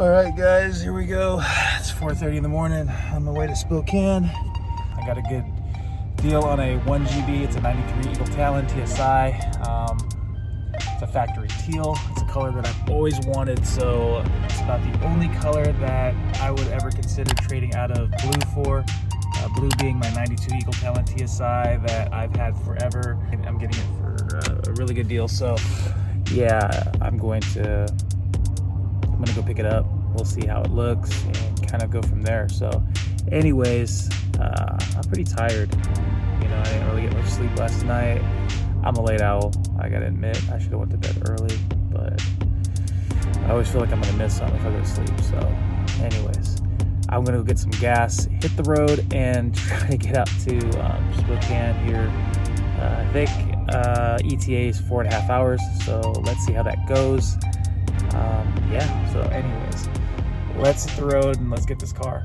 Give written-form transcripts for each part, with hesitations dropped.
Alright guys, here we go. It's 4:30 in the morning on the way to Spokane. I got a good deal on a 1GB. It's a 93 Eagle Talon TSI. It's a factory teal. It's a color that I've always wanted, so it's about the only color that I would ever consider trading out of blue for. Blue being my 92 Eagle Talon TSI that I've had forever. I'm getting it for a really good deal, so yeah, I'm going to go pick it up. We'll see how it looks and kind of go from there. So anyways, I'm pretty tired. You know, I didn't really get much sleep last night. I'm a late owl, I gotta admit. I should have went to bed early, but I always feel like I'm gonna miss something if I go to sleep. So anyways, I'm gonna go get some gas, hit the road, and try to get up to Spokane here. I think ETA is 4.5 hours, so let's see how that goes. Yeah, so anyways, let's hit the road and let's get this car.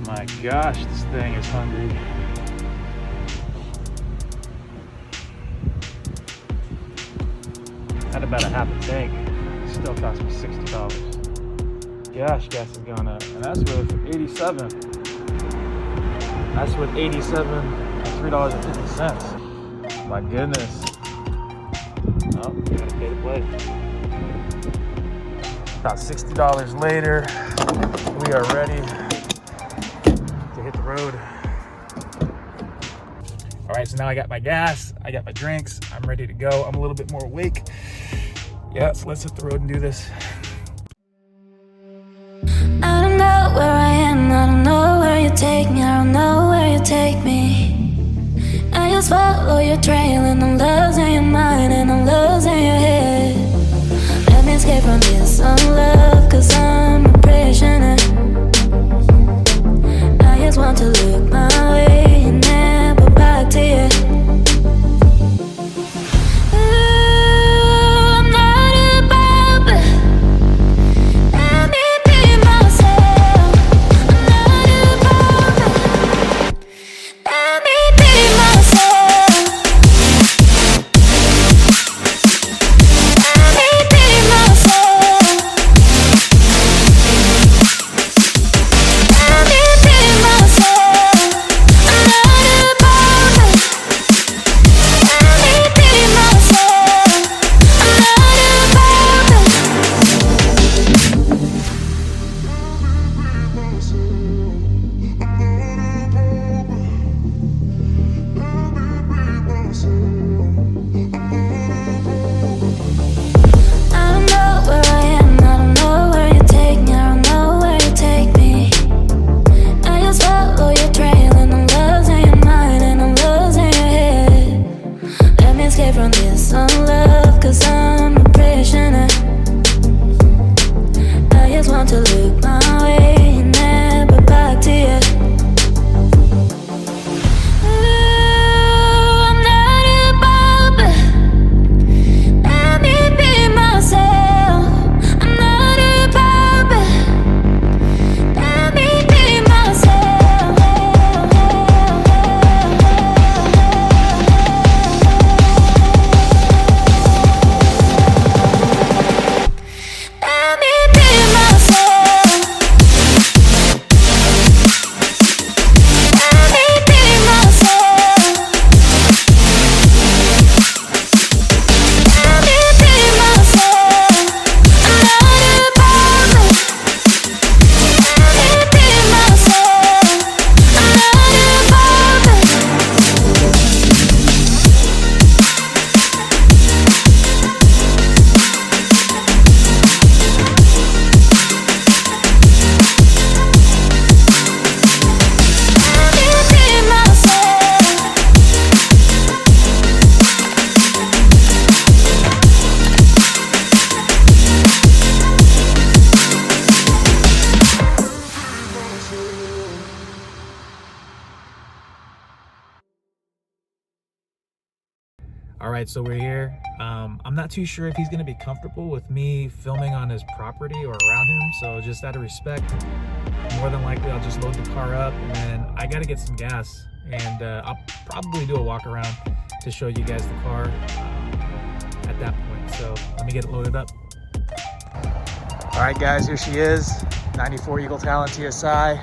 My gosh, this thing is hungry. Had about a half a tank. It still cost me $60. Gosh, gas is going up. And that's with 87. That's with 87 and $3.50. My goodness. Oh, gotta pay to play. About $60 later, we are ready to hit the road. All right, so now I got my gas, I got my drinks, I'm ready to go. I'm a little bit more awake. Yeah, so let's hit the road and do this. I don't know where I am, I don't know where you take me, I don't know where you take me. I just follow your trail and I'm losing your mind and I'm losing your head. Let me escape from this love, cause I'm a prisoner. I just want to look my way and never back to you. All right, so we're here. I'm not too sure if he's gonna be comfortable with me filming on his property or around him, so just out of respect, more than likely I'll just load the car up, and then I gotta get some gas, and I'll probably do a walk around to show you guys the car at that point. So let me get it loaded up. All right, guys, here she is, 94 Eagle Talon TSI.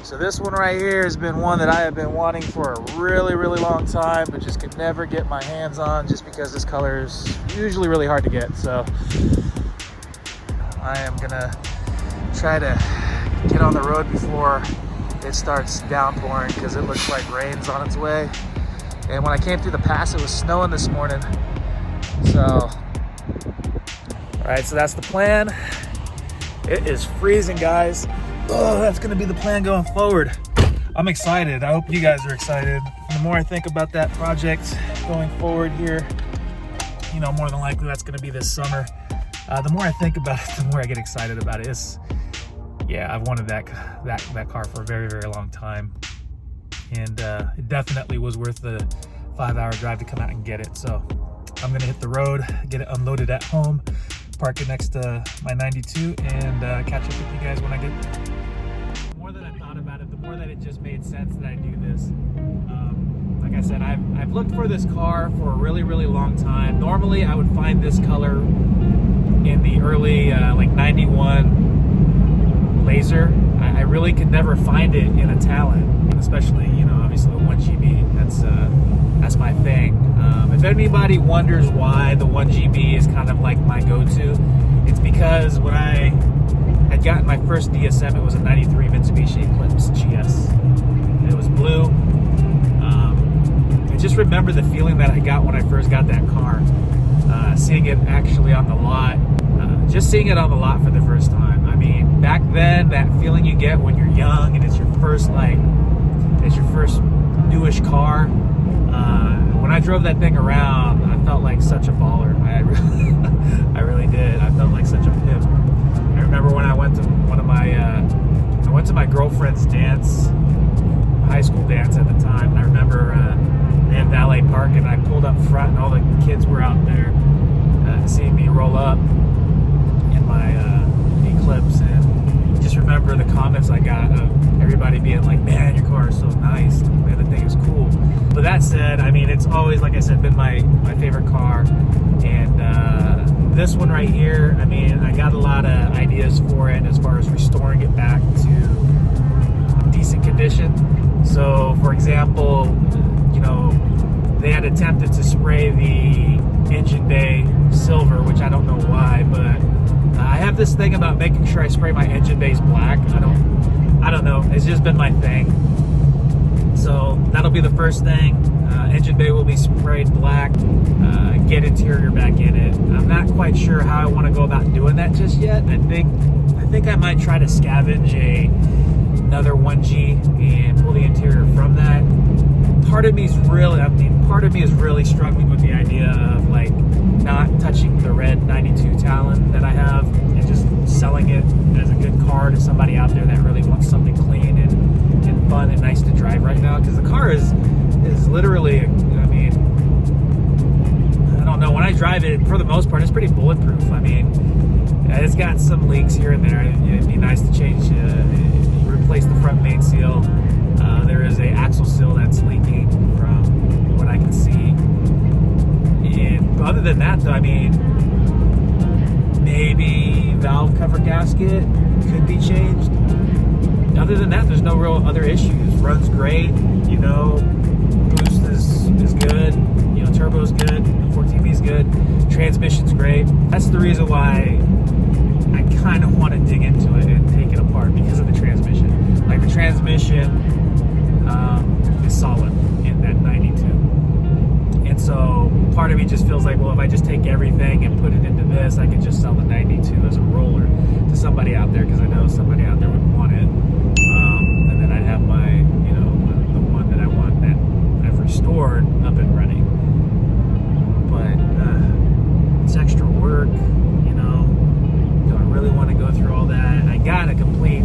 So this one right here has been one that I have been wanting for a really, really long time, but just could never get my hands on just because this color is usually really hard to get. So I am gonna try to get on the road before it starts downpouring, because it looks like rain's on its way. And when I came through the pass, it was snowing this morning. So, all right, so that's the plan. It is freezing, guys. Oh, that's gonna be the plan going forward. I'm excited. I hope you guys are excited. The more I think about that project going forward here, you know, more than likely that's gonna be this summer. The more I think about it, the more I get excited about it. Yeah, I've wanted that car for a very, very long time. And it definitely was worth the 5-hour drive to come out and get it. So I'm gonna hit the road, get it unloaded at home, park it next to my 92, and catch up with you guys when I get there. The more that I thought about it, the more that it just made sense that I do this. Like I said, I've looked for this car for a really, really long time. Normally I would find this color in the early like 91 Laser. I really could never find it in a Talon, especially, you know, obviously the 1GB. That's my thing. If anybody wonders why the 1GB is kind of like my go-to, it's because when I had gotten my first DSM, it was a 93 Mitsubishi Eclipse GS. It was blue. I just remember the feeling that I got when I first got that car. Seeing it actually on the lot, just seeing it on the lot for the first time. I mean, back then, that feeling you get when you're young and it's your first newish car. When I drove that thing around, I felt like such a baller. I really did. I felt like such a pimp. I remember when I went to my girlfriend's dance, high school dance at the time. And I remember they had valet park, and I pulled up front, and all the kids were out there seeing me roll up in my Eclipse, and just remember the comments I got of everybody being like, "Man, your car is so nice. Man, the thing is cool." But that said, I mean, it's always, like I said, been my favorite car. And this one right here, I mean, I got a lot of ideas for it as far as restoring it back to decent condition. So, for example, you know, they had attempted to spray the engine bay silver, which I don't know why, but I have this thing about making sure I spray my engine bays black. I don't know. It's just been my thing. So that'll be the first thing. Engine bay will be sprayed black. Get interior back in it. I'm not quite sure how I want to go about doing that just yet. I think I might try to scavenge another 1G and pull the interior from that. Part of me is really struggling with the idea of like not touching the red 92 Talon that I have and just selling it as a good car to somebody out there that really wants something clean and fun and nice to drive right now. Because the car is literally, I mean, I don't know, when I drive it, for the most part, it's pretty bulletproof. I mean, it's got some leaks here and there. It'd be nice to change, replace the front main seal. There is a axle seal that's leaking from what I can see. And other than that, though, I mean, maybe valve cover gasket could be changed. Other than that, there's no real other issues. Runs great, you know, boost is good, you know, turbo's good, the 14V's good, transmission's great. That's the reason why I kind of want to dig into it and take it apart, because of the transmission. Like, the transmission is solid in that 92. And so part of me just feels like, well, if I just take everything and put it into this, I could just sell the 92 as a roller to somebody out there, because I know somebody out there would want it. And then I'd have my, you know, the one that I want that I've restored up and running. But it's extra work, you know. Do I really want to go through all that? I got a complete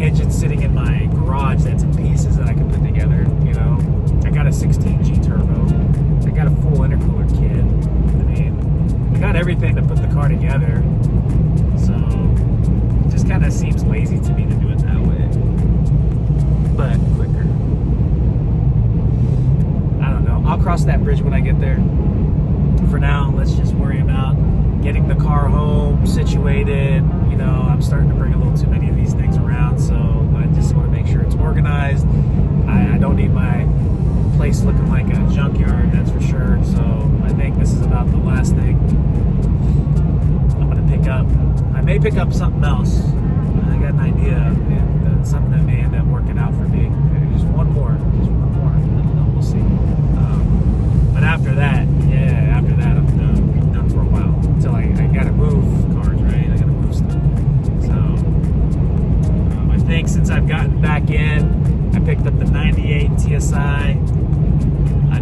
engine sitting in my garage that's in pieces that I can put together, you know. I got a 16G turbo. I got a full cross that bridge when I get there. For now, let's just worry about getting the car home situated. You know, I'm starting to bring a little too many of these things around, so I just want to make sure it's organized. I don't need my place looking like a junkyard, that's for sure. So I think this is about the last thing I'm going to pick up. I may pick up something else. I got an idea, and something that may end up working out for me. Maybe just one more. I don't know, we'll see. But after that, I'm done for a while. Until I gotta move cars, right? I gotta move stuff. So I think since I've gotten back in, I picked up the 98 TSI. I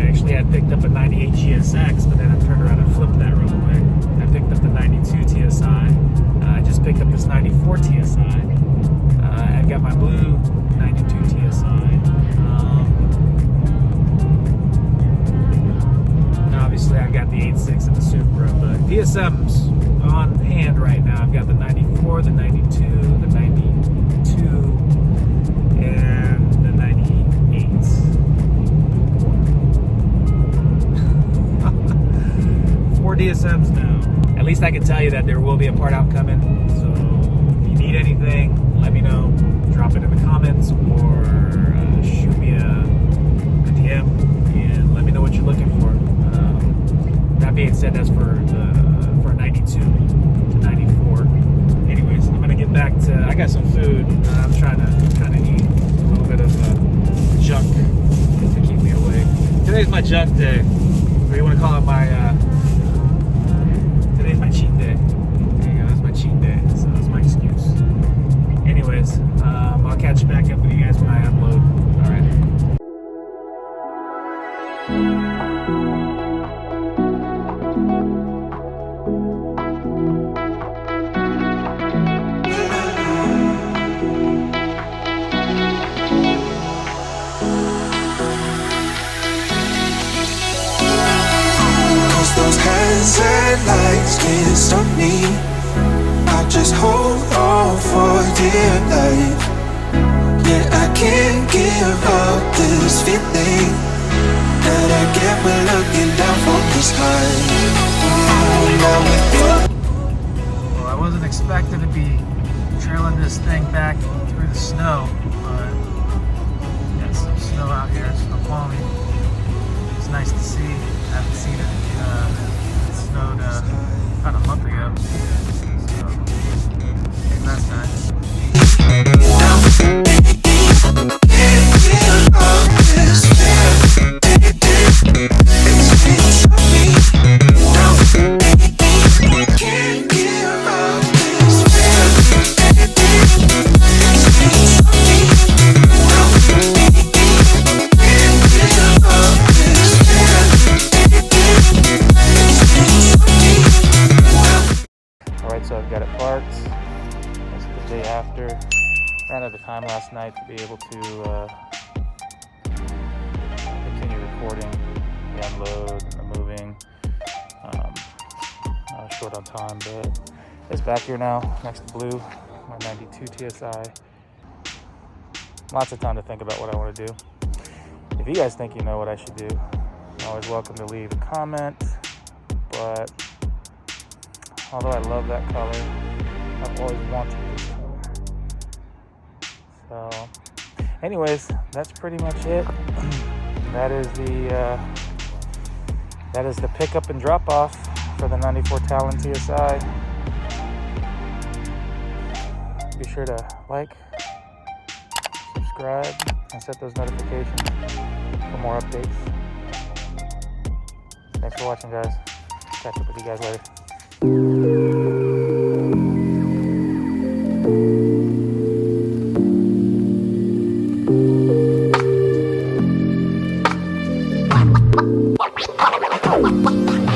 actually had picked up a 98 GSX, but then I turned around and flipped that real quick. I picked up the 92 TSI. I just picked up this 94 TSI. I got my blue 92 TSI. Obviously, I got the 86 and the Supra, but DSM's on hand right now. I've got the 94, the 92, the 92, and the 98. 4 DSMs now. At least I can tell you that there will be a part out coming. So if you need anything, let me know. Drop it in the comments or shoot me a DM and let me know what you're looking for. That being said, that's for 92 to 94. Anyways, I'm gonna get back to. I got some food. I'm trying to eat a little bit of junk to keep me awake. Today's my junk day. What do you want to call it? Today's my cheat day. There you go. That's my cheat day. So that's my excuse. Anyways, I'll catch back up with you guys when I upload. All right. Those hands and lights can't stop me. I'll just hold on for dear life. Yeah, I can't give up this feeling that I get when looking down from the sky. Now with you. Well, I wasn't expecting to be trailing this thing back through the snow, but got some snow out here, snow falling. It's nice to see. I haven't seen it. It snowed about a month ago. So that's nice. So I've got it parked. That's the day after. Ran out of time last night to be able to continue recording the unload and the moving. I was short on time, but it's back here now, next to blue, my 92 TSI. Lots of time to think about what I want to do. If you guys think you know what I should do, you're always welcome to leave a comment, but although I love that color, I've always wanted this color. So, anyways, that's pretty much it. That is the pickup and drop off for the 94 Talon TSI. Be sure to like, subscribe, and set those notifications for more updates. Thanks for watching, guys. Catch up with you guys later. Wow.